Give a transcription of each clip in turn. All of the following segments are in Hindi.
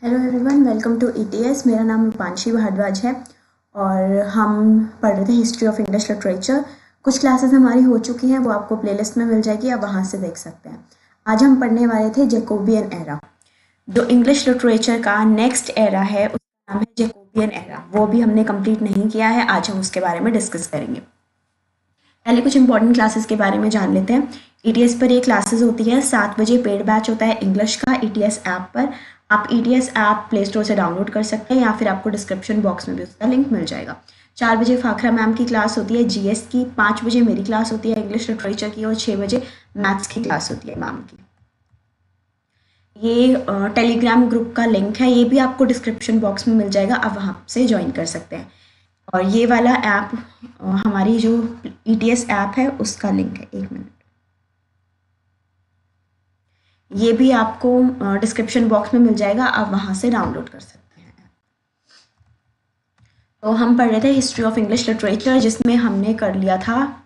Hello everyone, welcome to ETS. मेरा नाम रूपांशी भारद्वाज है और हम पढ़ रहे थे हिस्ट्री ऑफ इंग्लिश लिटरेचर। कुछ क्लासेस हमारी हो चुकी हैं, वो आपको प्लेलिस्ट में मिल जाएगी, आप वहाँ से देख सकते हैं। आज हम पढ़ने वाले थे जैकोबियन एरा। जो इंग्लिश लिटरेचर का नेक्स्ट एरा है उसका नाम है जैकोबियन एरा। वो भी हमने कंप्लीट नहीं किया है, आज हम उसके बारे में डिस्कस करेंगे। पहले कुछ इंपॉर्टेंट क्लासेस के बारे में जान लेते हैं। ईटीएस पर ये क्लासेस होती है, 7 बजे पेड बैच होता है इंग्लिश का ईटीएस ऐप पर। आप ईटीएस ऐप प्ले स्टोर से डाउनलोड कर सकते हैं या फिर आपको डिस्क्रिप्शन बॉक्स में भी उसका लिंक मिल जाएगा। 4 बजे फाखरा मैम की क्लास होती है जीएस की, 5 बजे मेरी क्लास होती है इंग्लिश लिटरेचर की और 6 बजे मैथ्स की क्लास होती है मैम की। ये टेलीग्राम ग्रुप का लिंक है, ये भी आपको डिस्क्रिप्शन बॉक्स में मिल जाएगा, आप वहाँ से ज्वाइन कर सकते हैं। और ये वाला ऐप हमारी जो ईटीएस ऐप है उसका लिंक है। 1 मिनट, ये भी आपको डिस्क्रिप्शन बॉक्स में मिल जाएगा, आप वहाँ से डाउनलोड कर सकते हैं। तो हम पढ़ रहे थे हिस्ट्री ऑफ इंग्लिश लिटरेचर, जिसमें हमने कर लिया था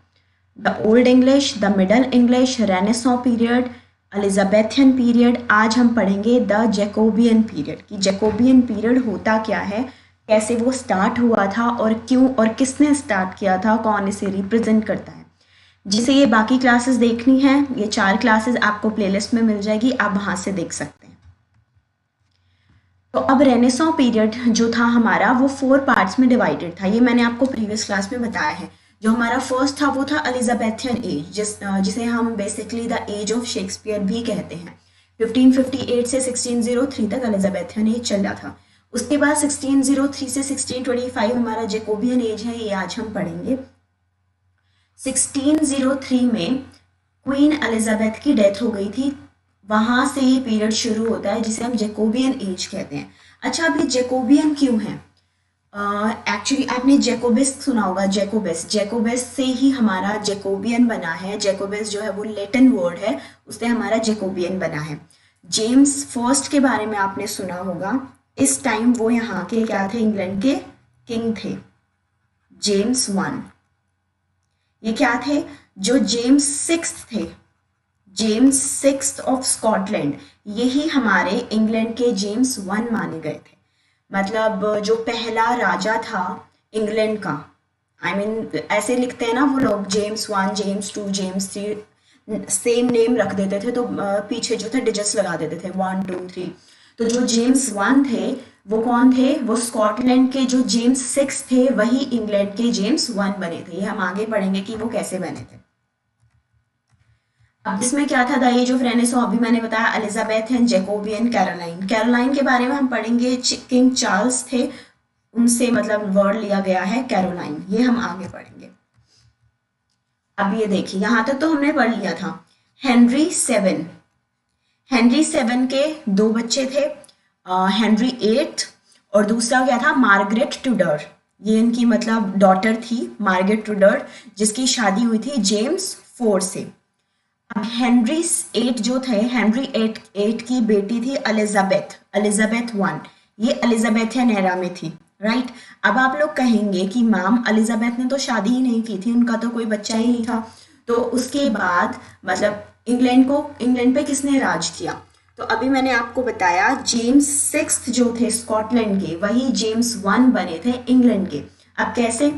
the old English, the middle English, renaissance period, Elizabethan period. आज हम पढ़ेंगे द जैकोबियन पीरियड कि जैकोबियन पीरियड होता क्या है, कैसे वो स्टार्ट हुआ था और क्यों और किसने स्टार्ट किया था, कौन इसे रिप्रेजेंट करता है। जिसे ये बाकी क्लासेस देखनी है, ये 4 क्लासेस आपको प्लेलिस्ट में मिल जाएगी, आप वहाँ से देख सकते हैं। तो अब रेनेसां पीरियड जो था हमारा वो 4 पार्ट्स में डिवाइडेड था, ये मैंने आपको प्रीवियस क्लास में बताया है। जो हमारा फर्स्ट था वो था एलिजाबेथियन एज, जिसे हम basically the age of Shakespeare भी कहते हैं। 1558 से 1603 तक एलिजाबेथियन एज चल रहा था। उसके बाद 1603 से 1625 हमारा जैकोबियन एज है, ये आज हम पढ़ेंगे। 1603 में क्वीन एलिजाबेथ की डेथ हो गई थी, वहां से ये पीरियड शुरू होता है जिसे हम जैकोबियन एज कहते हैं। अच्छा, अब ये जैकोबियन क्यों है? एक्चुअली आपने जैकोबिस सुना होगा, जैकोबिस से ही हमारा जैकोबियन बना है। जैकोबिस जो है वो लैटिन वर्ड है, उससे हमारा जैकोबियन बना है। जेम्स फर्स्ट के बारे में आपने सुना होगा, इस टाइम वो यहाँ के क्या थे, इंग्लैंड के किंग थे, जेम्स वन। ये क्या थे? जो जेम्स सिक्स्थ थे, जेम्स सिक्स्थ ऑफ स्कॉटलैंड, यही हमारे इंग्लैंड के जेम्स वन माने गए थे। मतलब जो पहला राजा था इंग्लैंड का, I mean, ऐसे लिखते हैं ना वो लोग, James one, James two, James three, same name रख देते थे, तो पीछे जो थे डिजिट्स लगा देते थे 1 2 3। तो जो जेम्स वन थे वो कौन थे? वो स्कॉटलैंड के जो जेम्स सिक्स थे वही इंग्लैंड के जेम्स वन बने थे। ये हम आगे पढ़ेंगे कि वो कैसे बने थे। अब इसमें क्या था, द एज ऑफ रेनेसां अभी मैंने बताया, एलिजाबेथियन, जैकोबियन, कैरोलाइन। कैरोलाइन के बारे में हम पढ़ेंगे, किंग चार्ल्स थे, उनसे मतलब वर्ड लिया गया है कैरोलाइन, ये हम आगे पढ़ेंगे। अब ये देखिए, यहां तक तो हमने पढ़ लिया था। हेनरी सेवन, हेनरी सेवन के 2 बच्चे थे, हेनरी एट और दूसरा क्या था, मार्गरेट टुडर। ये इनकी मतलब डॉटर थी मार्गरेट टुडर, जिसकी शादी हुई थी जेम्स फोर से। अब हेनरी एट जो थे, हेनरी एट की बेटी थी एलिजाबेथ, एलिजाबेथ वन। ये एलिजाबेथियन एरा में थी, राइट। अब आप लोग कहेंगे कि मैम एलिजाबेथ ने तो शादी ही नहीं की थी, उनका तो कोई बच्चा ही नहीं था, तो उसके बाद मतलब इंग्लैंड पे किसने राज किया? तो अभी मैंने आपको बताया, जेम्स सिक्स्थ जो थे स्कॉटलैंड के, वही जेम्स वन बने थे इंग्लैंड के। अब कैसे?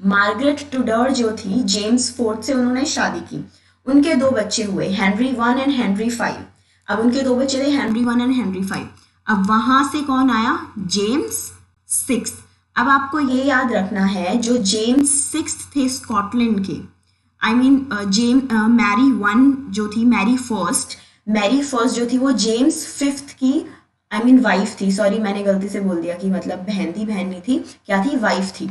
मार्गरेट टुडर जो थी जेम्स फोर्थ से उन्होंने शादी की, उनके 2 बच्चे हुए, Henry one and Henry five. अब उनके 2 बच्चे थे, Henry one and Henry five. अब वहां से कौन आया? James six. अब आपको ये याद रखना है, जो जेम्स सिक्स थे स्कॉटलैंड के, आई मीन मैरी वन जो थी, मैरी फर्स्ट जो थी वो जेम्स फिफ्थ की आई मीन वाइफ थी। सॉरी, मैंने गलती से बोल दिया कि मतलब बहन थी, बहन नहीं थी, क्या थी, वाइफ थी।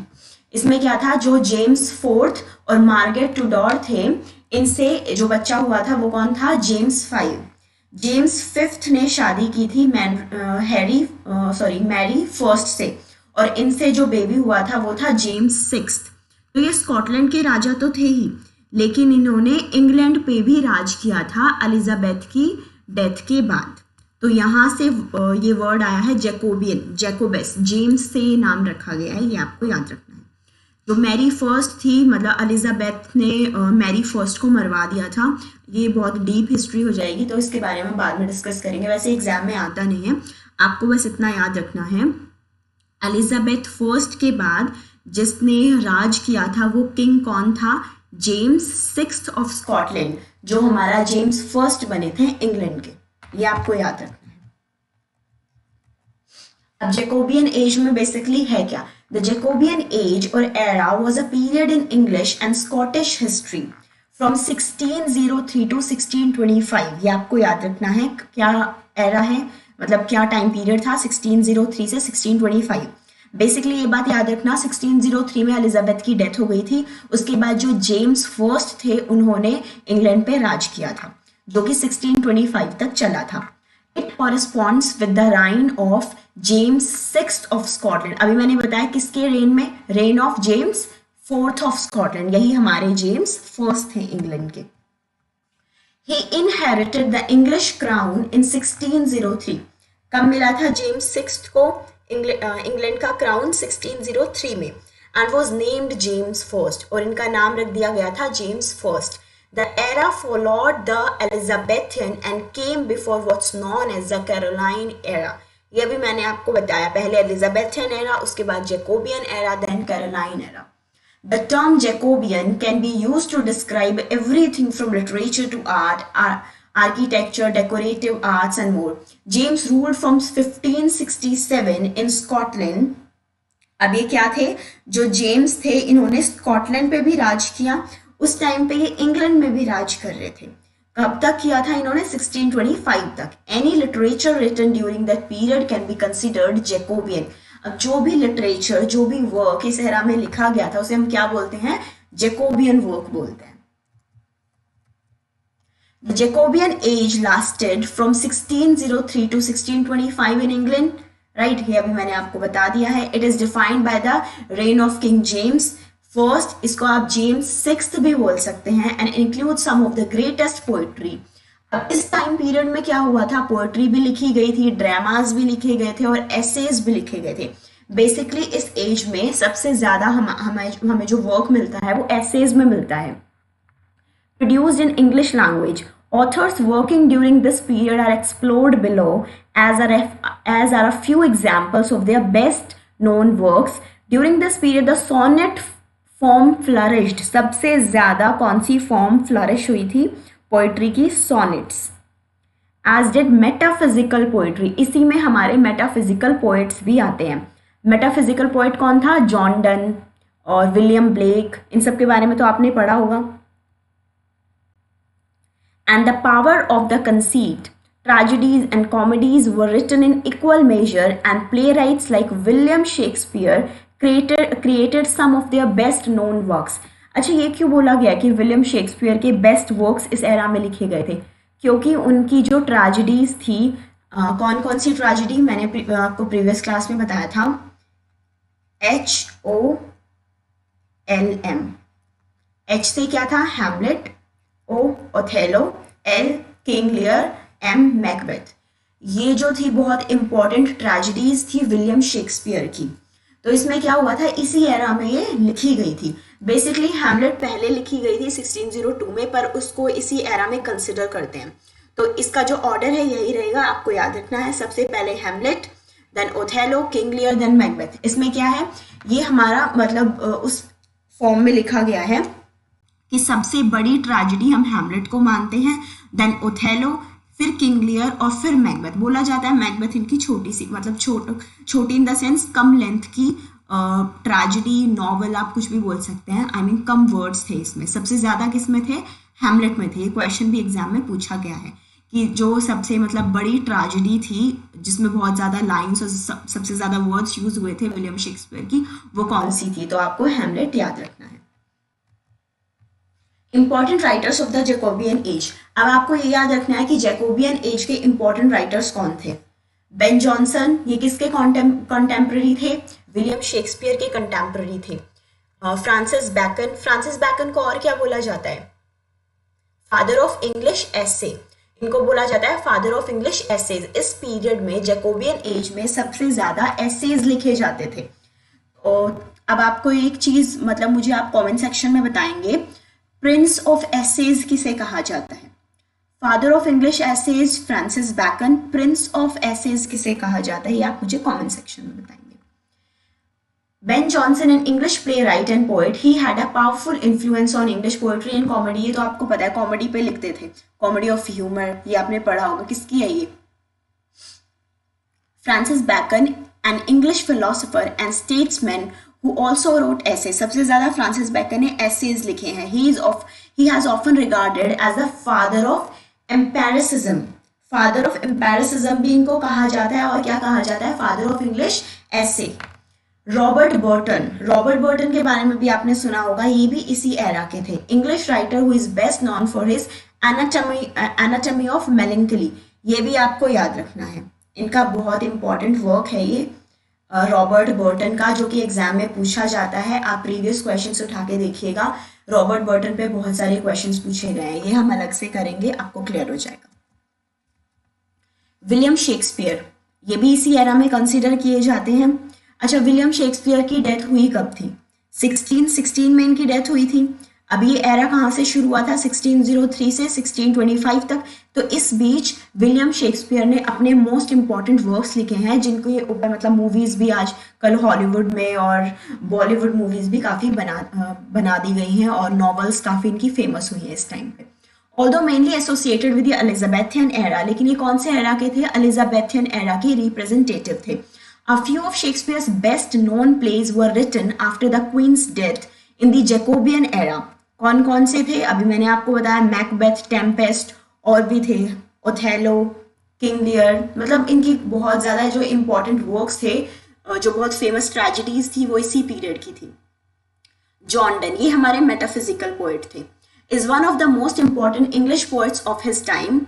इसमें क्या था, जो जेम्स फोर्थ और मार्गरेट टुडर थे, इनसे जो बच्चा हुआ था वो कौन था, जेम्स फाइव। जेम्स फिफ्थ ने शादी की थी मैरी फर्स्ट से, और इनसे जो बेबी हुआ था वो था जेम्स सिक्स। तो ये स्कॉटलैंड के राजा तो थे ही, लेकिन इन्होंने इंग्लैंड पे भी राज किया था एलिजाबेथ की डेथ के बाद। तो यहाँ से ये वर्ड आया है जैकोबियन, जैकोबस, जेम्स से नाम रखा गया है, ये आपको याद रखना है। जो मैरी फर्स्ट थी, मतलब एलिजाबेथ ने मैरी फर्स्ट को मरवा दिया था। ये बहुत डीप हिस्ट्री हो जाएगी, तो इसके बारे में बाद में डिस्कस करेंगे, वैसे एग्जाम में आता नहीं है। आपको बस इतना याद रखना है, एलिजाबेथ फर्स्ट के बाद जिसने राज किया था वो किंग कौन था? जेम्स सिक्स्थ ऑफ स्कॉटलैंड, जो हमारा जेम्स फर्स्ट बने थे इंग्लैंड के, ये आपको याद रखना है। अब जैकोबियन एज में बेसिकली है क्या? The Jacobean age or era was a period in English and Scottish history from 1603 to 1625। ये आपको याद रखना है, क्या एरा है, मतलब क्या टाइम पीरियड था 1603 से 1625। बेसिकली ये बात याद रखना, 1603 में एलिजाबेथ की डेथ हो गई थी, उसके बाद जो जेम्स फर्स्ट थे उन्होंने इंग्लैंड पे राज किया था, जो कि 1625 तक चला था। It corresponds with the reign of James sixth of Scotland. अभी मैंने बताया किसके रेन में? Rain of James fourth of Scotland, यही हमारे जेम्स फर्स्ट थे इंग्लैंड के। He inherited the English crown in 1603। कब मिला था जेम्स सिक्स्थ को इंग्लैंड का क्राउन? 1603 में। And was named James first, और इनका नाम रख दिया गया था James first. The era followed the Elizabethan and came before what's known as the Caroline era. ये भी मैंने आपको बताया, पहले एलिजाबेथियन एरा, उसके बाद Jacobean era, then Caroline era. The term Jacobean can be used to describe everything from literature to art, architecture, decorative arts and more. James ruled from 1567 in Scotland। अब ये क्या थे? जो जेम्स थे इन्होंने स्कॉटलैंड पे भी राज किया, उस टाइम पे ये इंग्लैंड में भी राज कर रहे थे। कब तक किया था इन्होंने? 1625 तक। Any literature written during that period can be considered Jacobean। अब जो भी लिटरेचर, जो भी वर्क इस एरा में लिखा गया था उसे हम क्या बोलते हैं? जैकोबियन वर्क बोलते हैं। The Jacobean age lasted from 1603 to 1625 in England, right? ये अभी मैंने आपको बता दिया है। It is defined by the reign of King James First, इसको आप जेम्स सिक्स्थ भी बोल सकते हैं, and includes some of the greatest poetry। अब इस टाइम पीरियड में क्या हुआ था? पोएट्री भी लिखी गई थी, ड्रामास भी लिखे गए थे और एसेज भी लिखे गए थे। बेसिकली इस एज में सबसे ज्यादा हमें जो वर्क मिलता है वो एसेज में मिलता है। Produced in English language, authors working during this period are explored below as are a few examples of their best known works। During this period the sonnet form flourished। सबसे ज्यादा कौन सी फॉर्म फ्लरिश हुई थी पोइट्री की? Sonnets. As did metaphysical poetry, इसी में हमारे मेटाफिजिकल पोइट्स भी आते हैं। मेटाफिजिकल पोइट कौन था? जॉन डन और विलियम ब्लेक, इन सब के बारे में तो आपने पढ़ा होगा। And the power of the conceit, tragedies and comedies were written in equal measure and playwrights like William Shakespeare created some of their best known works। अच्छा, ये क्यों बोला गया कि विलियम शेक्सपियर के बेस्ट वर्क्स इस एरा में लिखे गए थे? क्योंकि उनकी जो ट्रेजेडीज थी, कौन कौन सी ट्रेजेडी मैंने आपको प्रीवियस क्लास में बताया था, HOLM। H से क्या था? Hamlet, O Othello, L King Lear, M Macbeth. ये जो थी बहुत इंपॉर्टेंट ट्रेजेडीज थी विलियम शेक्सपियर की। तो इसमें क्या हुआ था, इसी एरा में ये लिखी गई थी। बेसिकली हैमलेट पहले लिखी गई थी 1602 में, पर उसको इसी एरा में कंसिडर करते हैं। तो इसका जो ऑर्डर है यही रहेगा, आपको याद रखना है। सबसे पहले Hamlet, then Othello, King Lear, then Macbeth. इसमें क्या है, ये हमारा मतलब उस फॉर्म में लिखा गया है कि सबसे बड़ी ट्रेजेडी हम हैमलेट को मानते हैं, देन ओथेलो, फिर किंग लियर और फिर मैकबेथ। बोला जाता है मैकबेथ इनकी छोटी सी, मतलब छोटी in the sense come length की ट्रेजेडी, नॉवल, आप कुछ भी बोल सकते हैं। आई मीन कम वर्ड्स थे इसमें। सबसे ज्यादा किस में थे? हैमलेट में थे। ये क्वेश्चन भी एग्जाम में पूछा गया है कि जो सबसे मतलब बड़ी ट्रेजेडी थी जिसमें बहुत ज्यादा लाइन्स और सबसे ज्यादा वर्ड्स यूज हुए थे विलियम शेक्सपियर की, वो कौन सी थी? तो आपको हैमलेट याद रखना है। Important writers of the Jacobean as. अब आपको ये याद रखना है कि जैकोबियन एज के इंपॉर्टेंट राइटर्स कौन थे? बेन जॉनसन, ये किसके कंटेम्प्रेरी थे? विलियम शेक्सपियर के कंटेम्प्रेरी थे। फ्रांसिस बैकन, फ्रांसिस बैकन को और क्या बोला जाता है? फादर ऑफ इंग्लिश एसे, इनको बोला जाता है फादर ऑफ इंग्लिश एसेज। इस पीरियड में जैकोबियन एज में सबसे ज्यादा एसेज लिखे जाते थे। और अब आपको एक चीज मतलब मुझे आप कमेंट सेक्शन में बताएंगे, प्रिंस ऑफ एसेज किसे कहा जाता है? Father of English essays Francis Bacon, prince of essays किसे कहा जाता है ये आप मुझे कमेंट सेक्शन में बताएंगे। Ben Jonson, an English playwright and poet, he had a powerful influence on English poetry and comedy। ये तो आपको पता है, कॉमेडी पे लिखते थे, कॉमेडी ऑफ ह्यूमर, ये आपने पढ़ा होगा। किसकी है ये? Francis bacon, an English philosopher and statesman who also wrote essays। सबसे ज्यादा फ्रांसिस बैकन ने essays लिखे हैं। He has often regarded as the father of empiricism। Father of empiricism भी इनको कहा जाता है, और क्या कहा जाता है? Father of English essay. Robert Burton के बारे में भी आपने सुना होगा, ये भी इसी एरा के थे। English writer who is best non for his anatomy of melancholy, ये भी आपको याद रखना है। इनका बहुत इंपॉर्टेंट वर्क है ये रॉबर्ट बर्टन का, जो कि एग्जाम में पूछा जाता है। आप प्रीवियस क्वेश्चंस उठा के देखिएगा, रॉबर्ट बर्टन पे बहुत सारे क्वेश्चंस पूछे गए हैं। ये हम अलग से करेंगे, आपको क्लियर हो जाएगा। विलियम शेक्सपियर, ये भी इसी एरा में कंसिडर किए जाते हैं। अच्छा, विलियम शेक्सपियर की डेथ हुई कब थी? 1616 में इनकी डेथ हुई थी। अब ये एरा कहाँ से शुरू हुआ था? 1603 से 1625 तक। तो इस बीच विलियम शेक्सपियर ने अपने मोस्ट इंपॉर्टेंट वर्क्स लिखे हैं, जिनको ये ऊपर मतलब मूवीज भी आज कल हॉलीवुड में और बॉलीवुड मूवीज भी काफ़ी बना दी गई हैं, और नॉवेल्स काफ़ी इनकी फेमस हुई है इस टाइम पे। Although mainly associated with the Elizabethan era, लेकिन ये कौन से एरा के थे? एलिजाबेथियन एरा के रिप्रेजेंटेटिव थे। A few of Shakespeare's best known plays were written after the Queen's death in the Jacobean era। कौन कौन से थे? अभी मैंने आपको बताया, मैकबेथ, टेम्पेस्ट, और भी थे, ओथेलो, किंग लियर। मतलब इनकी बहुत ज़्यादा जो इम्पोर्टेंट वर्क्स थे, जो बहुत फेमस ट्रेजेडीज थी, वो इसी पीरियड की थी। जॉन डन, ये हमारे मेटाफिजिकल पोएट थे, is one of the most important English poets of his time.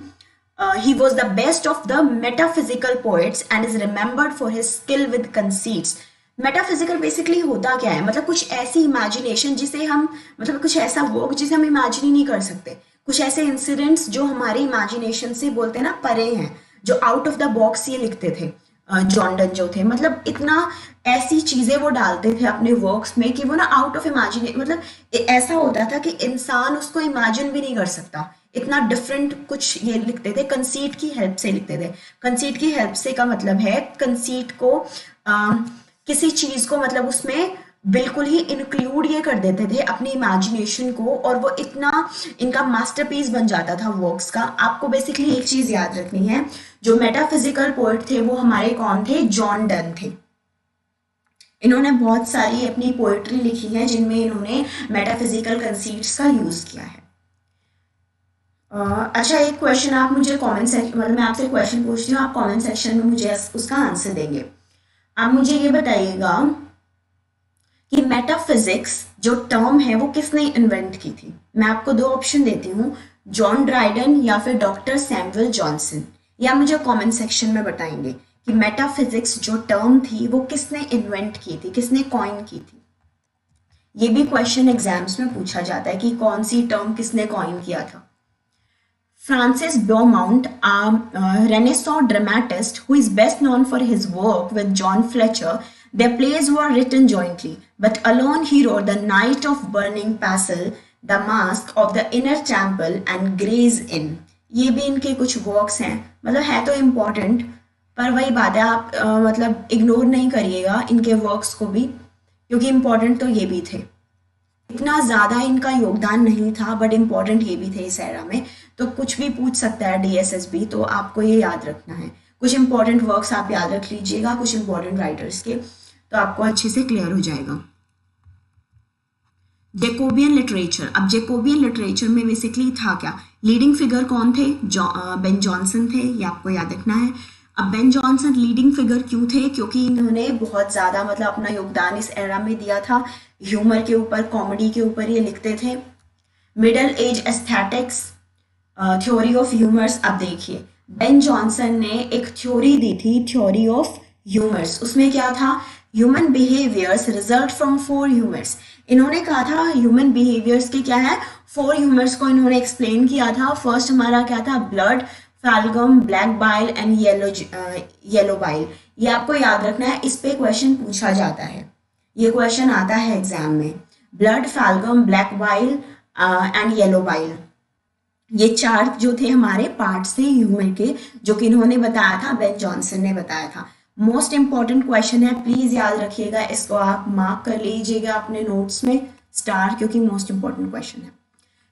He was the best of the metaphysical poets and is remembered for his skill with conceits। Metaphysical basically होता क्या है? मतलब कुछ ऐसी इमेजिनेशन जिसे हम, मतलब कुछ ऐसा वर्क जिसे हम इमेजिन ही नहीं कर सकते, कुछ ऐसे इंसिडेंट्स जो हमारे इमेजिनेशन से बोलते हैं ना परे हैं, जो आउट ऑफ द बॉक्स ये लिखते थे जॉन डन जो थे। मतलब इतना ऐसी चीजें वो डालते थे अपने वर्क्स में कि वो ना आउट ऑफ इमेजिनेशन, मतलब ऐसा होता था कि इंसान उसको इमेजिन भी नहीं कर सकता, इतना डिफरेंट कुछ ये लिखते थे। कंसीट की हेल्प से लिखते थे। कंसीट की हेल्प से का मतलब है कंसीट को किसी चीज को मतलब उसमें बिल्कुल ही इंक्लूड ये कर देते थे अपनी इमेजिनेशन को, और वो इतना इनका मास्टरपीस बन जाता था वर्क्स का। आपको बेसिकली एक चीज याद रखनी है, जो मेटाफिजिकल पोएट थे वो हमारे कौन थे? जॉन डन थे। इन्होंने बहुत सारी अपनी पोएट्री लिखी है जिनमें इन्होंने मेटाफिजिकल कंसीट्स का यूज किया है। अच्छा, एक क्वेश्चन आप मुझे कमेंट सेक्शन, मतलब मैं आपसे क्वेश्चन पूछती हूँ, आप कमेंट सेक्शन में मुझे उसका आंसर देंगे। आप मुझे ये बताइएगा कि मेटाफिजिक्स जो टर्म है वो किसने इन्वेंट की थी? मैं आपको दो ऑप्शन देती हूँ, जॉन ड्राइडन या फिर डॉक्टर सैमुअल जॉनसन। या मुझे कमेंट सेक्शन में बताएंगे कि मेटाफिजिक्स जो टर्म थी वो किसने इन्वेंट की थी, किसने कॉइन की थी। ये भी क्वेश्चन एग्जाम्स में पूछा जाता है कि कौन सी टर्म किसने कॉइन किया था। Francis Beaumont, a Renaissance dramatist who is best known for his work with John Fletcher, their plays were written jointly, but alone he wrote The Night of Burning Castle, The Mask of the Inner Temple and Gray's Inn। ये भी इनके कुछ वर्क्स हैं, मतलब है तो इम्पोर्टेंट, पर वही बात है, आप मतलब इग्नोर नहीं करिएगा इनके वर्क्स को भी, क्योंकि इम्पोर्टेंट तो ये भी थे। इतना ज़्यादा इनका योगदान नहीं था, बट इम्पॉर्टेंट ये भी थे इस एरा में। तो कुछ भी पूछ सकता है DSSB, तो आपको ये याद रखना है। कुछ इंपॉर्टेंट वर्क्स आप याद रख लीजिएगा, कुछ इंपॉर्टेंट राइटर्स के, तो आपको अच्छे से क्लियर हो जाएगा। जेकोबियन लिटरेचर, अब जेकोबियन लिटरेचर में बेसिकली था क्या? लीडिंग फिगर कौन थे? बेन जॉनसन थे, ये आपको याद रखना है। अब बेन जॉनसन लीडिंग फिगर क्यों थे? क्योंकि इन्होंने बहुत ज़्यादा मतलब अपना योगदान इस एरा में दिया था, ह्यूमर के ऊपर, कॉमेडी के ऊपर ये लिखते थे। Middle age aesthetics, theory of humours. अब देखिए, बेन जॉनसन ने एक थ्योरी दी थी, थ्योरी ऑफ ह्यूमर्स। उसमें क्या था? Human behaviours result from 4 humours. इन्होंने कहा था ह्यूमन बिहेवियर्स के क्या है, 4 ह्यूमर्स को इन्होंने एक्सप्लेन किया था। फर्स्ट हमारा क्या था? Blood, phlegm, black bile and yellow bile. ये आपको याद रखना है, इस पे क्वेश्चन पूछा जाता है, ये क्वेश्चन आता है एग्जाम में। Blood, phlegm, black bile and yellow bile. ये चार जो थे हमारे पार्ट्स थे ह्यूमर के, जो कि इन्होंने बताया था, बेन जॉनसन ने बताया था। मोस्ट इंपॉर्टेंट क्वेश्चन है, प्लीज याद रखिएगा, इसको आप मार्क कर लीजिएगा अपने नोट्स में स्टार, क्योंकि मोस्ट इंपॉर्टेंट क्वेश्चन है।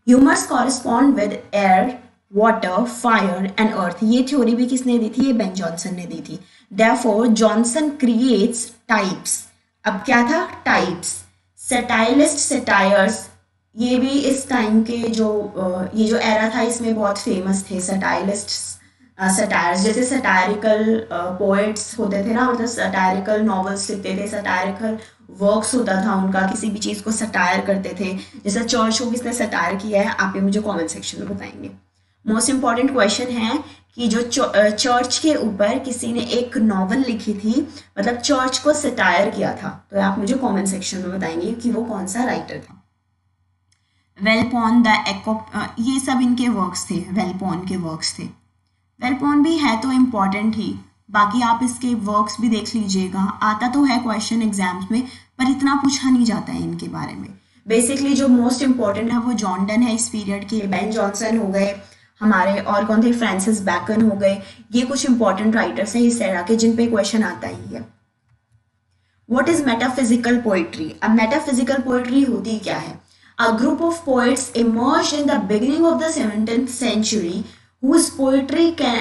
Humours correspond with air, water, fire and earth. ये थ्योरी भी किसने दी थी? ये बेन जॉनसन ने दी थी। Therefore Johnson creates types. अब क्या था? टाइप्स। सटाइलिस्ट, सटायर्स, ये भी इस टाइम के जो ये जो एरा था इसमें बहुत फेमस थे सटाइलिस्ट, सटायर्स। जैसे सटायरिकल पोएट्स होते थे ना, मतलब सटायरिकल नॉवेल्स लिखते थे, सटायरिकल वर्क्स होता था उनका, किसी भी चीज़ को सटायर करते थे। जैसे चर्च को किसने सटायर किया है, आप ये मुझे कमेंट सेक्शन में बताएंगे। मोस्ट इंपॉर्टेंट क्वेश्चन है कि जो चर्च के ऊपर किसी ने एक नॉवल लिखी थी, मतलब चर्च को सटायर किया था, तो आप मुझे कमेंट सेक्शन में बताएंगे कि वो कौन सा राइटर था। वेलपॉन, द एको, ये सब इनके वर्क्स थे, वेलपॉन के वर्क्स थे। वेलपॉन भी है तो इम्पॉर्टेंट ही, बाकी आप इसके वर्क्स भी देख लीजिएगा, आता तो है क्वेश्चन एग्जाम्स में, पर इतना पूछा नहीं जाता है इनके बारे में। बेसिकली जो मोस्ट इम्पॉर्टेंट है वो जॉन डन है इस पीरियड के, बेन जॉनसन हो गए हमारे, और कौन थे? फ्रांसिस बैकन हो गए। ये कुछ इंपॉर्टेंट राइटर्स हैं इस एरा के जिन पे क्वेश्चन आता ही है। What is metaphysical poetry? अब मेटाफिजिकल पोइट्री होती क्या है? A group of poets emerged in the beginning of the 17th century whose poetry can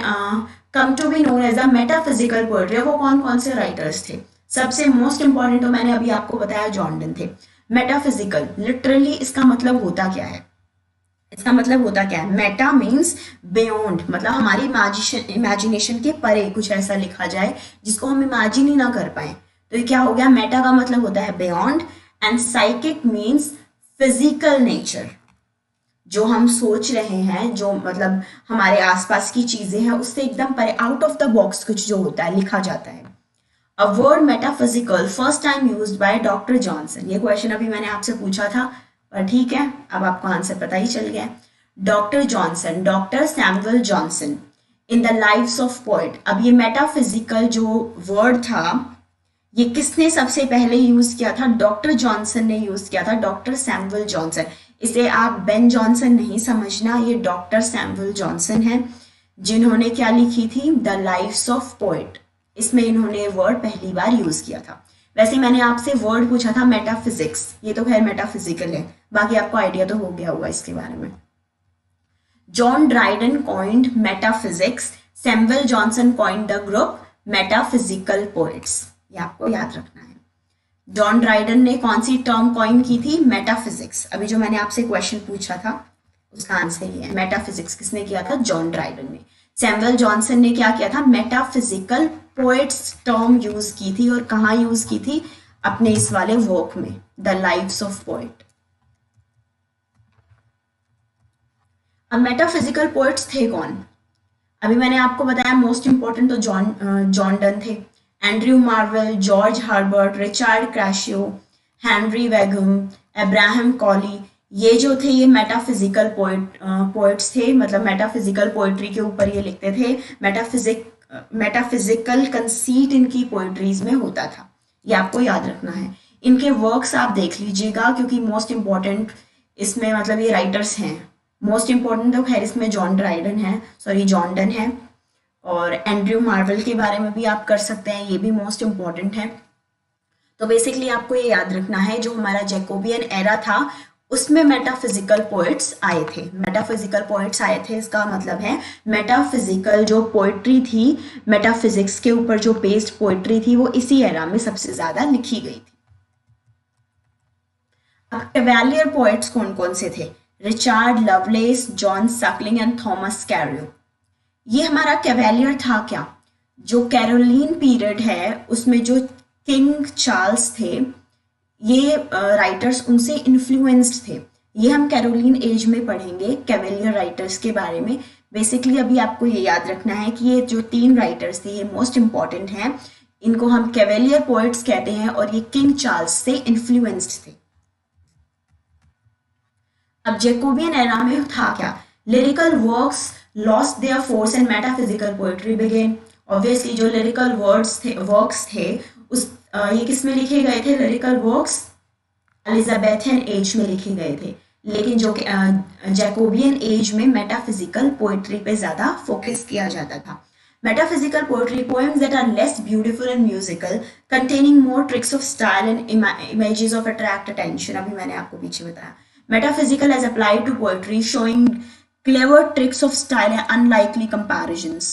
come to be known as the metaphysical poetry। वो कौन कौन से राइटर्स थे? सबसे मोस्ट इंपॉर्टेंट तो मैंने अभी आपको बताया जॉन डन थे। मेटाफिजिकल लिटरली इसका मतलब होता क्या है? इसका मतलब होता क्या है? मेटा मीन्स बियॉन्ड, मतलब हमारी इमेजिनेशन के परे कुछ ऐसा लिखा जाए जिसको हम इमेजिन ही ना कर पाए, तो ये क्या हो गया? मेटा का मतलब होता है beyond. And psychic means physical nature, जो हम सोच रहे हैं, जो मतलब हमारे आसपास की चीजें हैं उससे एकदम परे, आउट ऑफ द बॉक्स कुछ जो होता है लिखा जाता है। A word metaphysical first time used by doctor Johnson. ये क्वेश्चन अभी मैंने आपसे पूछा था, पर ठीक है अब आपको आंसर पता ही चल गया। Doctor Johnson, doctor Samuel Johnson, in the lives of poet. अब ये मेटाफिजिकल जो वर्ड था ये किसने सबसे पहले यूज किया था? डॉक्टर जॉनसन ने यूज किया था, डॉक्टर सैमुअल जॉनसन। इसे आप बेन जॉनसन नहीं समझना, ये डॉक्टर सैमुअल जॉनसन है जिन्होंने क्या लिखी थी? The lives of poet. इसमें इन्होंने वर्ड पहली बार यूज किया था। वैसे मैंने आपसे वर्ड पूछा था मेटाफिजिक्स, ये तो खैर मेटाफिजिकल है, बाकी आपको आइडिया तो हो गया होगा इसके बारे में। John Dryden coined metaphysics, Samuel Johnson coined the group metaphysical poets. ये आपको याद रखना है। जॉन ड्राइडन ने कौन सी टर्म कॉइन की थी? मेटाफिजिक्स। अभी जो मैंने आपसे क्वेश्चन पूछा था उसका आंसर ये है, मेटाफिजिक्स किसने किया था? जॉन ड्राइडन ने। सैमुअल जॉनसन ने क्या किया था? मेटाफिजिकल पोएट्स टर्म यूज की थी, और कहाँ यूज की थी? अपने इस वाले वर्क में, द लाइव्स ऑफ पोएट। अब मेटाफिजिकल पोएट्स थे कौन? अभी मैंने आपको बताया मोस्ट इंपॉर्टेंट तो जॉन डन थे, Andrew Marvell, George Herbert, Richard Crashaw, Henry Vaughan, Abraham Cowley, ये जो थे ये मेटाफिजिकल पोएट्स थे, मतलब मेटाफिजिकल पोएट्री के ऊपर ये लिखते थे। मेटाफिजिकल कंसीट इनकी पोएट्रीज में होता था, ये आपको याद रखना है। इनके वर्क्स आप देख लीजिएगा क्योंकि मोस्ट इंपॉर्टेंट इसमें मतलब ये राइटर्स हैं। मोस्ट इंपॉर्टेंट तो खैर इसमें जॉन डन है, और एंड्रयू मार्वेल के बारे में भी आप कर सकते हैं, ये भी मोस्ट इंपॉर्टेंट है। तो बेसिकली आपको ये याद रखना है जो हमारा जैकोबियन एरा था उसमें मेटाफिजिकल पोएट्स आए थे। मेटाफिजिकल पोएट्स आए थे इसका मतलब है मेटाफिजिकल जो पोएट्री थी, मेटाफिजिक्स के ऊपर जो बेस्ड पोएट्री थी वो इसी एरा में सबसे ज्यादा लिखी गई थी। अब कैवेलियर पोएट्स कौन कौन से थे? Richard loveless, John Suckling and Thomas Cairo. ये हमारा कैवेलियर था क्या? जो कैरोलिन पीरियड है उसमें जो किंग चार्ल्स थे, ये राइटर्स उनसे इन्फ्लुएंस्ड थे। ये हम कैरोलिन एज में पढ़ेंगे कैवेलियर राइटर्स के बारे में। बेसिकली अभी आपको ये याद रखना है कि ये जो 3 राइटर्स थे ये मोस्ट इंपॉर्टेंट हैं, इनको हम कैवेलियर पोएट्स कहते हैं और ये किंग चार्ल्स से इन्फ्लुएंस्ड थे। अब जैकोबियन एरा में था क्या? Lyrical works lost their force and metaphysical poetry began. Obviously जो लिरिकल वर्क्स थे उस ये किस में लिखे गए थे? लिरिकल वर्क्स एलिजाबेथियन एज में लिखे गए थे। लेकिन जो जैकोबियन एज में मेटाफिजिकल पोएट्री पे ज़्यादा फोकस किया जाता था. Metaphysical poetry, poems that are less beautiful and musical, containing more tricks of style and images of attract attention. अभी मैंने आपको पीछे बताया. Metaphysical as applied to poetry, showing clever tricks of style and unlikely comparisons.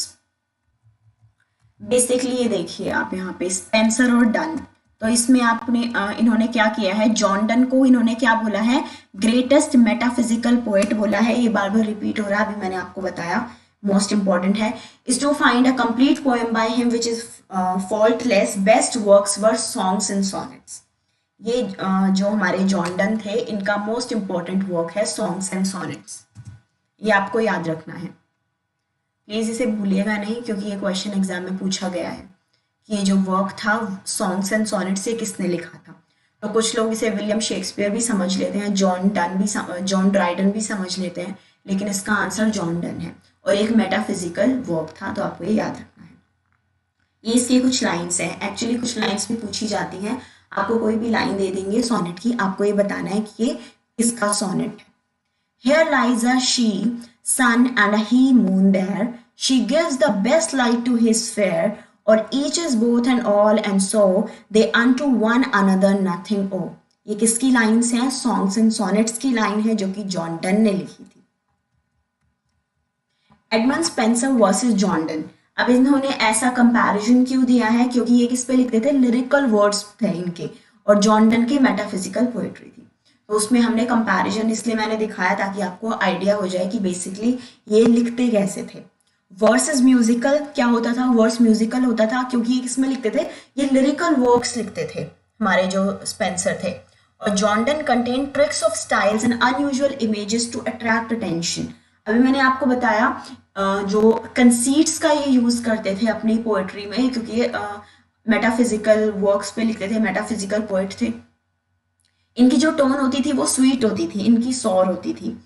Basically ये देखिए आप यहाँ पे स्पेंसर और डन. तो इसमें आपने इन्होंने क्या किया है, जॉन डन को इन्होंने क्या बोला है, ग्रेटेस्ट मेटाफिजिकल पोएट बोला है. ये बार बार रिपीट हो रहा है, अभी मैंने आपको बताया, मोस्ट इंपॉर्टेंट है. Is to find a complete poem by him which is faultless. Best works were songs and sonnets. ये जो हमारे जॉन डन थे, इनका मोस्ट इंपॉर्टेंट वर्क है सॉन्ग्स एंड सॉनेट्स. ये आपको याद रखना है, प्लीज इसे भूलिएगा नहीं, क्योंकि ये क्वेश्चन एग्जाम में पूछा गया है कि ये जो वर्क था सॉन्ग्स एंड सॉनेट से किसने लिखा था. तो कुछ लोग इसे विलियम शेक्सपियर भी समझ लेते हैं, जॉन ड्राइडन भी समझ लेते हैं, लेकिन इसका आंसर जॉन डन है और एक मेटाफिजिकल वर्क था. तो आपको ये याद रखना है. ये इसकी कुछ लाइन्स हैं. एक्चुअली कुछ लाइन्स भी पूछी जाती हैं. आपको कोई भी लाइन दे देंगे सोनेट की, आपको ये बताना है कि ये किसका सोनेट है. Here lies a she, sun and a he moon there. She gives the best light to his fair, or each is both and all, and so they unto one another nothing owe. ये किसकी लाइन्स हैं, सॉन्ग्स एंड सॉनेट्स की लाइन है जो कि जॉन डन ने लिखी थी. Edmund Spenser versus John Donne. अब इन्होंने ऐसा कंपैरिजन क्यों दिया है, क्योंकि ये किस पे लिखते थे, लिरिकल वर्ड्स थे इनके, और जॉन डन की मेटाफिजिकल पोएट्री थी. तो उसमें हमने कंपैरिजन इसलिए मैंने दिखाया ताकि आपको आइडिया हो जाए कि बेसिकली ये लिखते कैसे थे. वर्सेस म्यूजिकल क्या होता था, वर्स म्यूजिकल होता था क्योंकि इसमें लिखते थे, ये लिरिकल वर्क्स लिखते थे हमारे जो स्पेंसर थे. और John Donne contain tricks of styles and unusual images to attract attention. अभी मैंने आपको बताया जो कंसीट्स का ये यूज करते थे अपनी पोएट्री में, क्योंकि मेटाफिजिकल वर्क्स पे लिखते थे, मेटाफिजिकल पोएट थे. इनकी जो टोन होती थी वो स्वीट होती थी, इनकी सौर होती थी.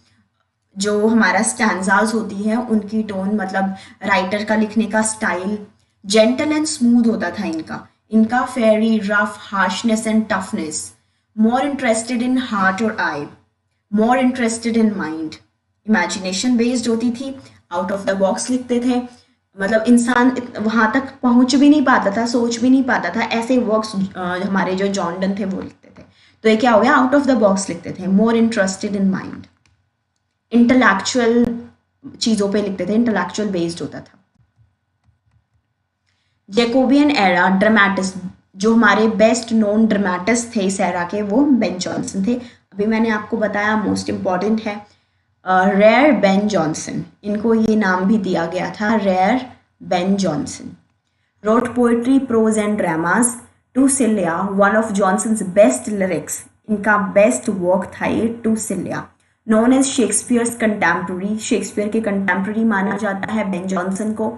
जो हमारा स्टैंजाज होती है उनकी टोन, मतलब राइटर का लिखने का स्टाइल जेंटल एंड स्मूथ होता था इनका fairly rough harshness and toughness. More interested in heart और eye, more interested in mind. Imagination based होती थी, आउट ऑफ द बॉक्स लिखते थे, मतलब इंसान वहां तक पहुंच भी नहीं पाता था, सोच भी नहीं पाता था. ऐसे वर्क्स हमारे जो जॉन डन थे वो लिखते थे. तो ये क्या हो गया, आउट ऑफ द बॉक्स लिखते थे. मोर इंटरेस्टेड इन माइंड, इंटेलेक्चुअल चीजों पे लिखते थे, इंटेलेक्चुअल बेस्ड होता था. जैकोबियन एरा ड्रामेटिस्ट, जो हमारे बेस्ट नोन ड्रामेटिस्ट थे इस एरा के, वो बेन जॉनसन थे. अभी मैंने आपको बताया मोस्ट इंपॉर्टेंट है रेयर बेन जॉनसन. इनको ये नाम भी दिया गया था, rare Ben Jonson. Wrote poetry, prose and dramas. To Celia, one of Jonson's best lyrics. इनका बेस्ट वर्क था ये to Celia. Known as Shakespeare's contemporary, Shakespeare के कंटेम्प्रेरी माना जाता है बेन जॉनसन को.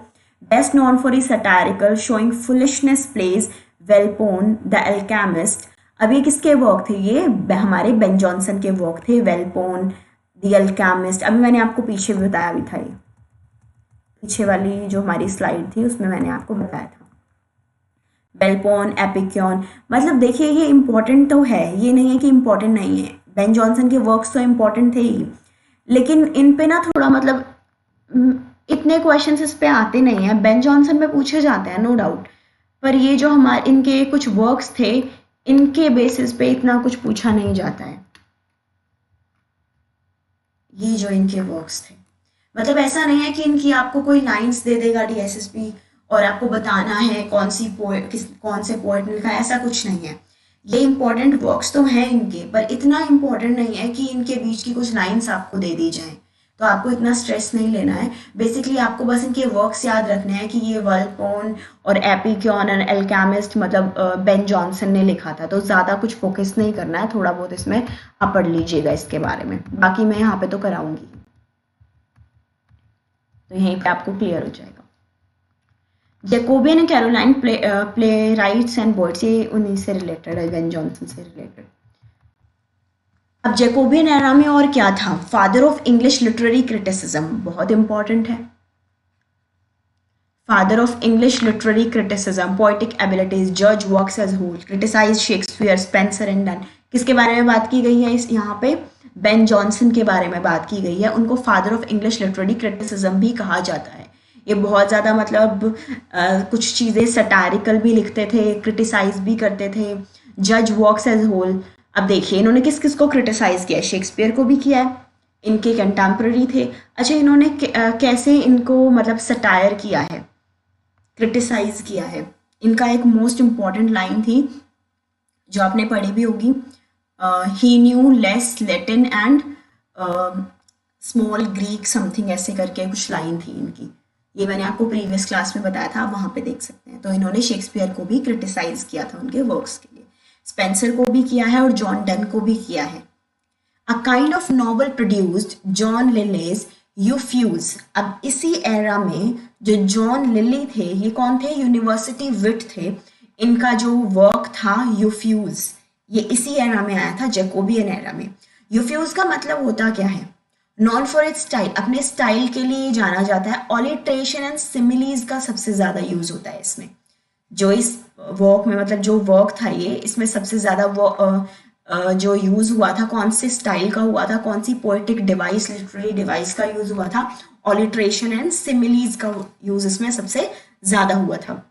Best known for his satirical showing foolishness plays, Volpone, the Alchemist. अब ये किसके वर्क थे, ये हमारे बेन जॉनसन के वर्क थे. वेलपोन, द एल्केमिस्ट, अभी मैंने आपको पीछे भी बताया भी था, ये पीछे वाली जो हमारी स्लाइड थी उसमें मैंने आपको बताया था. वेलपोन, एपिक्योन, मतलब देखिए ये इंपॉर्टेंट तो है, ये नहीं है कि इंपॉर्टेंट नहीं है. बेन जॉनसन के वर्क्स तो इंपॉर्टेंट थे ही, लेकिन इन पे ना थोड़ा मतलब इतने क्वेश्चंस इस पे आते नहीं हैं. बेन जॉनसन में पूछे जाते हैं नो डाउट, पर ये जो हमारे इनके कुछ वर्क्स थे इनके बेसिस पे इतना कुछ पूछा नहीं जाता है. ये जो इनके वर्क्स थे, मतलब ऐसा नहीं है कि इनकी आपको कोई लाइंस दे देगा डीएसएसपी और आपको बताना है कौन से पोएट ने लिखा, ऐसा कुछ नहीं है. ये इंपॉर्टेंट वर्क्स तो हैं इनके, पर इतना इंपॉर्टेंट नहीं है कि इनके बीच की कुछ लाइंस आपको दे दी जाएं. तो आपको इतना स्ट्रेस नहीं लेना है. बेसिकली आपको बस इनके वर्क्स याद रखने हैं कि ये वेलपोन और एपिक्योन और एल्केमिस्ट मतलब बेन जॉनसन ने लिखा था. तो ज़्यादा कुछ फोकस नहीं करना है, थोड़ा बहुत इसमें आप पढ़ लीजिएगा इसके बारे में, बाकी मैं यहाँ पे तो कराऊंगी, तो यहीं पे आपको क्लियर हो जाएगा. Jacobean and Caroline playwrights and poets, ये उन्हीं से रिलेटेड है, बेन जॉनसन से रिलेटेड. अब जैकोबियन एरा में और क्या था, father of English literary criticism, बहुत इंपॉर्टेंट है. Father of English literary criticism, poetic abilities, जज works as whole, criticise Shakespeare, Spenser and Donne. किसके बारे में बात की गई है इस यहाँ पे, बेन जॉनसन के बारे में बात की गई है, उनको father of English literary criticism भी कहा जाता है। ये बहुत ज़्यादा मतलब कुछ चीज़ें सटारिकल भी लिखते थे, क्रिटिसाइज भी करते थे। जज वर्क्स एज होल, अब देखिए इन्होंने किस किस को क्रिटिसाइज किया, शेक्सपियर को भी किया है, इनके कंटेम्प्रेरी थे। अच्छा, इन्होंने कैसे इनको मतलब सटायर किया है, क्रिटिसाइज किया है। इनका एक मोस्ट इम्पॉर्टेंट लाइन थी जो आपने पढ़ी भी होगी, he knew less Latin and small Greek something, ऐसे करके कुछ लाइन थी इनकी। ये मैंने आपको प्रीवियस क्लास में बताया था, वहाँ पे देख सकते हैं। तो इन्होंने शेक्सपियर को भी क्रिटिसाइज किया था उनके वर्क्स के लिए, स्पेंसर को भी किया है और जॉन डन को भी किया है। A kind of novel produced John Lyly's Euphues. अब इसी एरा में जो जॉन लिली थे, ये कौन थे, यूनिवर्सिटी विट थे। इनका जो वर्क था यूफ्यूज, ये इसी एरा में आया था, जैकोबियन एरा में। यूफ्यूज का मतलब होता क्या है, नॉन फॉर इट्स स्टाइल, अपने स्टाइल के लिए जाना जाता है। ऑलिट्रेशन एंड सिमिलीज का सबसे ज्यादा यूज होता है इसमें। जो इस वर्क में मतलब जो वर्क था ये, इसमें सबसे ज्यादा जो यूज हुआ था, कौन से स्टाइल का हुआ था, कौन सी पोएटिक डिवाइस, लिटरेरी डिवाइस का यूज हुआ था, ऑलिट्रेशन एंड सिमिलीज का यूज इसमें सबसे ज्यादा हुआ था।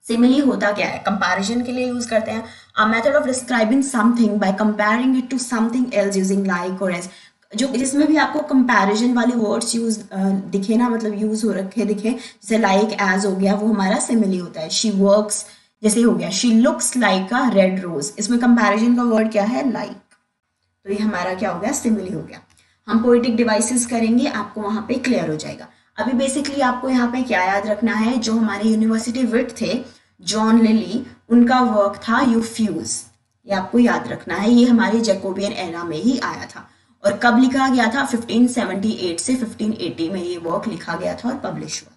सिमिली होता क्या है, कंपैरिजन के लिए यूज करते हैं। A method of describing something by comparing it to something else using like और एज, जो जिसमें भी आपको कंपैरिजन वाले वर्ड्स यूज दिखे ना, मतलब यूज हो रखे दिखे, जैसे लाइक एज हो गया, वो हमारा सिमिली होता है। शी वर्क्स जैसे हो गया, she looks like a red rose, इसमें कंपैरिजन का वर्ड क्या है, लाइक। तो ये हमारा क्या हो गया, सिमिली हो गया। हम पोएटिक डिवाइसेस करेंगे, आपको वहां पे क्लियर हो जाएगा। अभी बेसिकली आपको यहाँ पे क्या याद रखना है, जो हमारे यूनिवर्सिटी विट थे जॉन लिली, उनका वर्क था यूफ्यूज, ये आपको याद रखना है। ये हमारे जैकोबियन एरा में ही आया था। और कब लिखा गया था, 1578 से 1580 में ये वर्क लिखा गया था और पब्लिश हुआ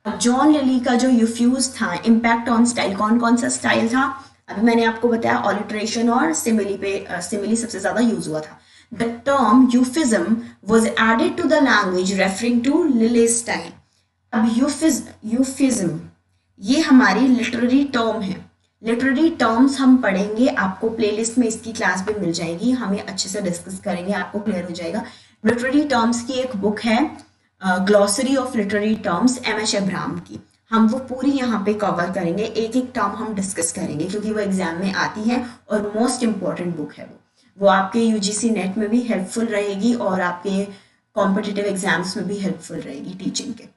था। जॉन लिली का जो यूफ्यूज था, इम्पैक्ट ऑन स्टाइल, कौन कौन सा स्टाइल था, अभी मैंने आपको बताया ऑलिट्रेशन और सिमिली पे, सिमिली सबसे ज्यादा यूज हुआ था। The term euphuism was added to the language referring to Lyly style. अब यूफिज्म ये हमारी लिटरेरी टर्म है। लिटरेरी टर्म्स हम पढ़ेंगे, आपको प्लेलिस्ट में इसकी क्लास भी मिल जाएगी, हमें अच्छे से डिस्कस करेंगे, आपको क्लियर हो जाएगा। लिटरेरी टर्म्स की एक बुक है, glossary of literary terms, M H. Abraham की, हम वो पूरी यहाँ पे कवर करेंगे, एक एक टर्म हम डिस्कस करेंगे, क्योंकि वो एग्जाम में आती है और मोस्ट इंपॉर्टेंट बुक है वो आपके यूजीसी नेट में भी हेल्पफुल रहेगी और आपके कॉम्पिटिटिव एग्जाम्स में भी हेल्पफुल रहेगी टीचिंग के।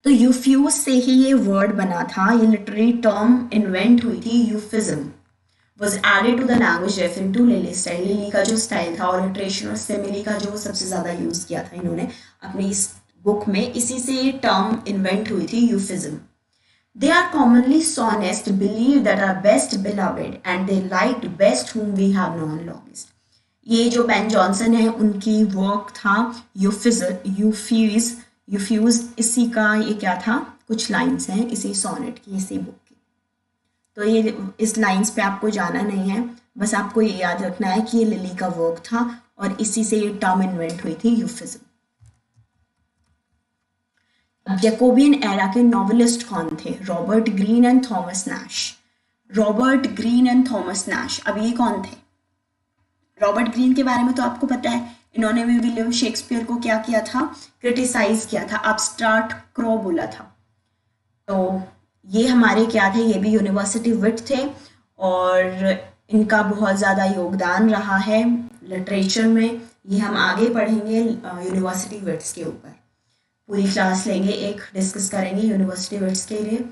तो यूफ्यूज से ही ये वर्ड बना था, ये लिटरेरी टर्म इन्वेंट हुई थी, यूफिज्म was added to the language referring to lily style. Lily का जो स्टाइल था, ऑलिट्रेशन और सिमिली का जो सबसे ज्यादा यूज किया था इन्होंने अपनी इस बुक में, इसी से ये टर्म इन्वेंट हुई थी, यूफिज्म। They are commonly sonest, believed that are best beloved and they liked best whom we have known longest। ये जो बेन जॉनसन है, उनकी वर्क था यूफ्यूज, इसी का ये क्या था, कुछ लाइंस हैं इसी सोनेट की, इसी बुक की। तो ये इस लाइंस पे आपको जाना नहीं है, बस आपको ये याद रखना है कि ये लिली का वर्क था और इसी से ये टर्म इन्वेंट हुई थी, यूफिज्म। जैकोबियन एरा के नॉवेलिस्ट कौन थे, Robert Greene and Thomas Nash. Robert Greene and Thomas Nash, अब ये कौन थे, रॉबर्ट ग्रीन के बारे में तो आपको पता है, इन्होंने भी विलियम शेक्सपियर को क्या किया था, क्रिटिसाइज किया था, अपस्टार्ट क्रो बोला था। तो ये हमारे क्या थे, ये भी यूनिवर्सिटी विट थे और इनका बहुत ज़्यादा योगदान रहा है लिटरेचर में। ये हम आगे पढ़ेंगे यूनिवर्सिटी विट्स के ऊपर, पूरी क्लास लेंगे, एक डिस्कस करेंगे यूनिवर्सिटी विट्स के लिए।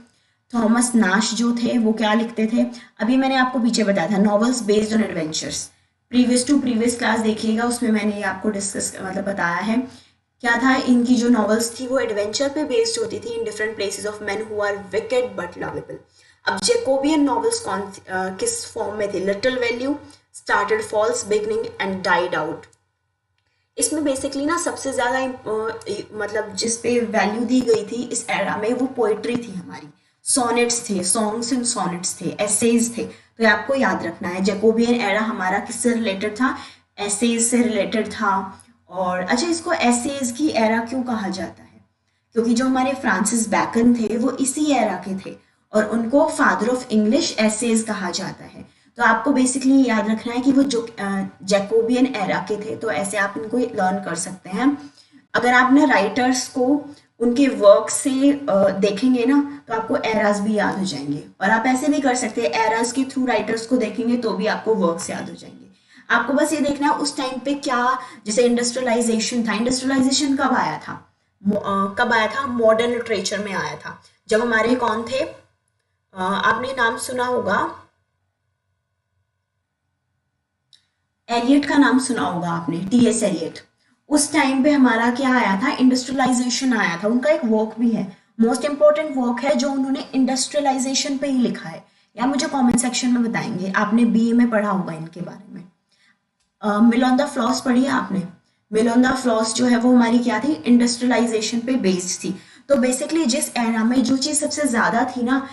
थॉमस नैश जो थे वो क्या लिखते थे, अभी मैंने आपको पीछे बताया था, novels based on adventures, previous class देखिएगा, उसमें मैंने आपको डिस्कस मतलब बताया है क्या था। इनकी जो नॉवेल्स थी वो एडवेंचर पे बेस्ड होती थी, in different places of men who are wicked but lovable. अब जैकोबियन नॉवेल्स किस फॉर्म में थे, little value, started false beginning and died out. इसमें बेसिकली ना सबसे ज्यादा मतलब जिस पे वैल्यू दी गई थी इस एरा में, वो पोएट्री थी हमारी, सोनेट्स थे, सॉन्ग्स एंड सोनेट्स थे, एसेज थे। तो ये आपको याद रखना है, जैकोबियन एरा हमारा किससे रिलेटेड था, एसेज से रिलेटेड था। और अच्छा, इसको एसेज की एरा क्यों कहा जाता है, क्योंकि जो हमारे फ्रांसिस बैकन थे वो इसी एरा के थे और उनको फादर ऑफ इंग्लिश एसेज कहा जाता है। तो आपको बेसिकली याद रखना है कि वो जो जैकोबियन एरा के थे, तो ऐसे आप इनको लर्न कर सकते हैं। अगर आप ना राइटर्स को उनके वर्क से देखेंगे ना, तो आपको एराज भी याद हो जाएंगे। और आप ऐसे भी कर सकते हैं, एराज के थ्रू राइटर्स को देखेंगे तो भी आपको वर्क्स याद हो जाएंगे। आपको बस ये देखना है उस टाइम पे क्या, जैसे इंडस्ट्रियलाइजेशन था, इंडस्ट्रियलाइजेशन कब आया था, कब आया था, मॉडर्न लिटरेचर में आया था, जब हमारे कौन थे, आपने नाम सुना होगा, एलियट का नाम सुना होगा आपने, टीएस एलियट। उस टाइम पे हमारा क्या आया था, इंडस्ट्रियलाइजेशन आया था। उनका एक वर्क भी है, मोस्ट इंपॉर्टेंट वर्क है जो उन्होंने इंडस्ट्रियलाइजेशन पे ही लिखा है, या मुझे कमेंट सेक्शन में बताएंगे, आपने बीए में पढ़ा होगा इनके बारे में। मिल ऑन द फ्लॉस पढ़ी है आपने, मिल ऑन द फ्लॉस जो है वो हमारी क्या थी, इंडस्ट्रियलाइजेशन पे बेस्ड थी। तो बेसिकली जिस एरा में जो चीज़ सबसे ज़्यादा थी ना,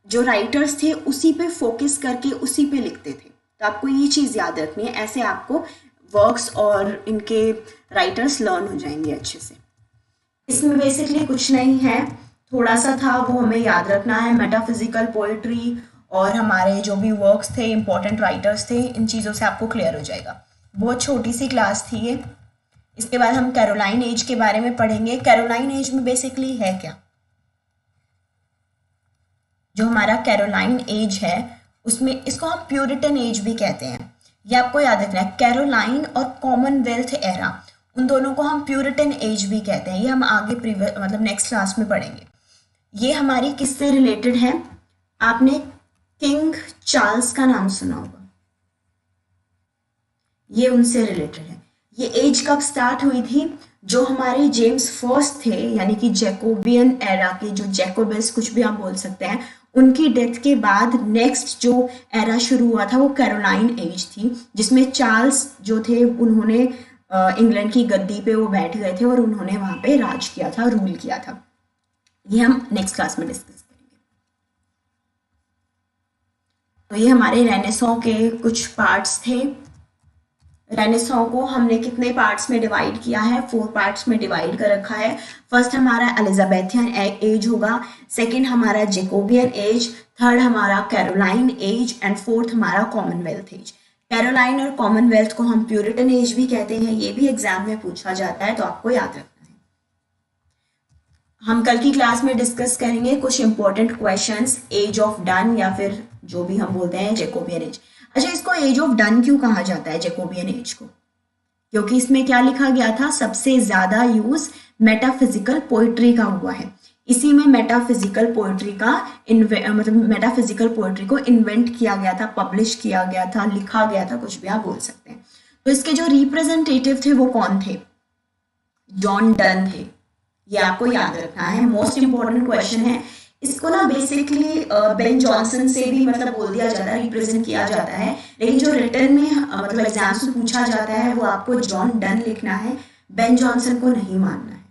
जो राइटर्स थे उसी पे फोकस करके उसी पे लिखते थे। तो आपको ये चीज़ याद रखनी है, ऐसे आपको वर्क्स और इनके राइटर्स लर्न हो जाएंगे अच्छे से। इसमें बेसिकली कुछ नहीं है, थोड़ा सा था वो हमें याद रखना है, मेटाफिजिकल पोएट्री और हमारे जो भी वर्क्स थे, इंपॉर्टेंट राइटर्स थे, इन चीज़ों से आपको क्लियर हो जाएगा। बहुत छोटी सी क्लास थी ये। इसके बाद हम कैरोलाइन एज के बारे में पढ़ेंगे। कैरोलाइन एज में बेसिकली है क्या, जो हमारा कैरोलाइन एज है उसमें, इसको हम प्यूरिटन एज भी कहते हैं, ये आपको याद रखना है। कैरोलाइन और कॉमनवेल्थ एरा, उन दोनों को हम प्यूरिटन एज भी कहते हैं। ये हम आगे मतलब नेक्स्ट क्लास में पढ़ेंगे। ये हमारी किससे रिलेटेड है, आपने किंग चार्ल्स का नाम सुना होगा, ये उनसे रिलेटेड है। ये एज कब स्टार्ट हुई थी, जो हमारे जेम्स फर्स्ट थे, यानी कि जैकोबियन एरा के, जो जैकोबिस कुछ भी आप बोल सकते हैं, उनकी डेथ के बाद नेक्स्ट जो एरा शुरू हुआ था वो कैरोलाइन एज थी, जिसमें चार्ल्स जो थे उन्होंने इंग्लैंड की गद्दी पे वो बैठ गए थे और उन्होंने वहां पे राज किया था, रूल किया था। ये हम नेक्स्ट क्लास में डिस्कस करेंगे। तो ये हमारे रेनेसॉ के कुछ पार्ट्स थे। रेनेसॉ को हमने कितने पार्ट्स में डिवाइड किया है, 4 पार्ट्स में डिवाइड कर रखा है। फर्स्ट हमारा एलिजाबेथियन एज होगा, सेकंड हमारा जैकोबियन एज, थर्ड हमारा कैरोलाइन एज एंड फोर्थ हमारा कॉमनवेल्थ एज। कैरोलाइन और कॉमनवेल्थ को हम प्यूरिटन एज भी कहते हैं, ये भी एग्जाम में पूछा जाता है, तो आपको याद रखना है। हम कल की क्लास में डिस्कस करेंगे कुछ important questions, age of Donne या फिर जो भी हम बोलते हैं जैकोबियन एज। अच्छा, इसको एज ऑफ डन क्यों कहा जाता है जैकोबियन एज को, क्योंकि इसमें क्या लिखा गया था, सबसे ज्यादा यूज मेटाफिजिकल पोइट्री का हुआ है। इसी में मेटाफिजिकल पोइट्री का मतलब मेटाफिजिकल पोइट्री को इन्वेंट किया गया था, पब्लिश किया गया था, लिखा गया था, कुछ भी आप बोल सकते हैं। तो इसके जो रिप्रेजेंटेटिव थे वो कौन थे, जॉन डन थे। ये आपको याद रखना है, मोस्ट इंपॉर्टेंट क्वेश्चन है। इसको ना बेसिकली बेन जॉनसन से भी मतलब बोल दिया जाता है, रिप्रेजेंट किया जाता है, लेकिन जो रिटर्न में मतलब एग्जाम्स में पूछा जाता है वो आपको जॉन डन लिखना है, बेन जॉनसन को नहीं मानना है।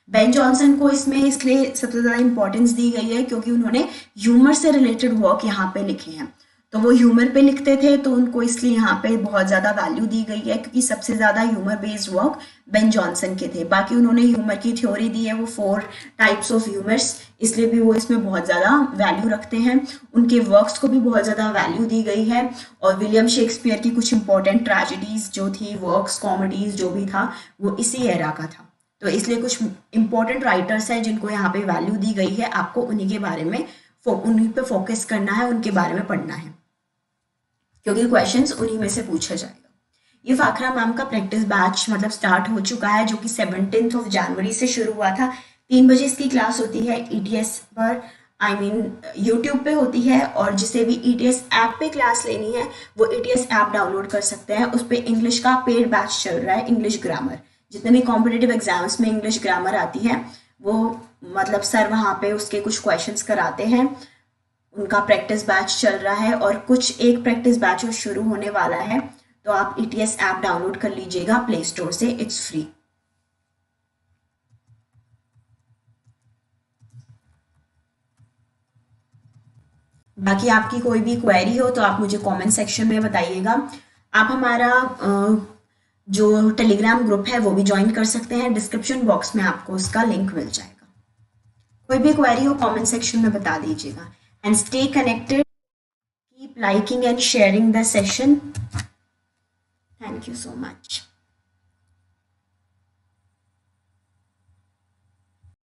बेन जॉनसन को इसमें इसलिए सबसे ज़्यादा इंपॉर्टेंस दी गई है क्योंकि उन्होंने ह्यूमर से रिलेटेड वर्क यहाँ पे लिखे हैं, तो वो ह्यूमर पे लिखते थे, तो उनको इसलिए यहाँ पे बहुत ज़्यादा वैल्यू दी गई है, क्योंकि सबसे ज़्यादा humour based work Ben Jonson के थे। बाकी उन्होंने ह्यूमर की थ्योरी दी है, वो 4 टाइप्स ऑफ ह्यूमर्स, इसलिए भी वो इसमें बहुत ज़्यादा वैल्यू रखते हैं। उनके वर्क्स को भी बहुत ज़्यादा वैल्यू दी गई है। और विलियम शेक्सपियर की कुछ इंपॉर्टेंट ट्रेजेडीज जो थी, वर्क्स, कॉमेडीज जो भी था, वो इसी एरा का था। तो इसलिए कुछ इंपॉर्टेंट राइटर्स हैं जिनको यहाँ पे वैल्यू दी गई है, आपको उन्हीं के बारे में उन्हीं पे फोकस करना है, उनके बारे में पढ़ना है, क्योंकि क्वेश्चंस उन्हीं में से पूछा जाएगा। ये फाखरा मैम का प्रैक्टिस बैच मतलब स्टार्ट हो चुका है, जो कि 17 जनवरी से शुरू हुआ था। 3 बजे इसकी क्लास होती है ईटीएस पर, यूट्यूब पे होती है। और जिसे भी ईटीएस ऐप पे क्लास लेनी है वो ईटीएस ऐप डाउनलोड कर सकते हैं। उस पर इंग्लिश का पेड बैच चल रहा है, इंग्लिश ग्रामर। जितने भी कॉम्पिटिटिव एग्जाम्स में इंग्लिश ग्रामर आती है वो मतलब सर वहाँ पे उसके कुछ क्वेश्चंस कराते हैं, उनका प्रैक्टिस बैच चल रहा है। और कुछ एक प्रैक्टिस बैच शुरू होने वाला है, तो आप ईटीएस ऐप डाउनलोड कर लीजिएगा प्ले स्टोर से, इट्स फ्री। बाकी आपकी कोई भी क्वेरी हो तो आप मुझे कमेंट सेक्शन में बताइएगा। आप हमारा जो टेलीग्राम ग्रुप है वो भी ज्वाइन कर सकते हैं, डिस्क्रिप्शन बॉक्स में आपको उसका लिंक मिल जाएगा। कोई भी क्वेरी हो कमेंट सेक्शन में बता दीजिएगा। And stay connected, keep liking and sharing the session. Thank you so much.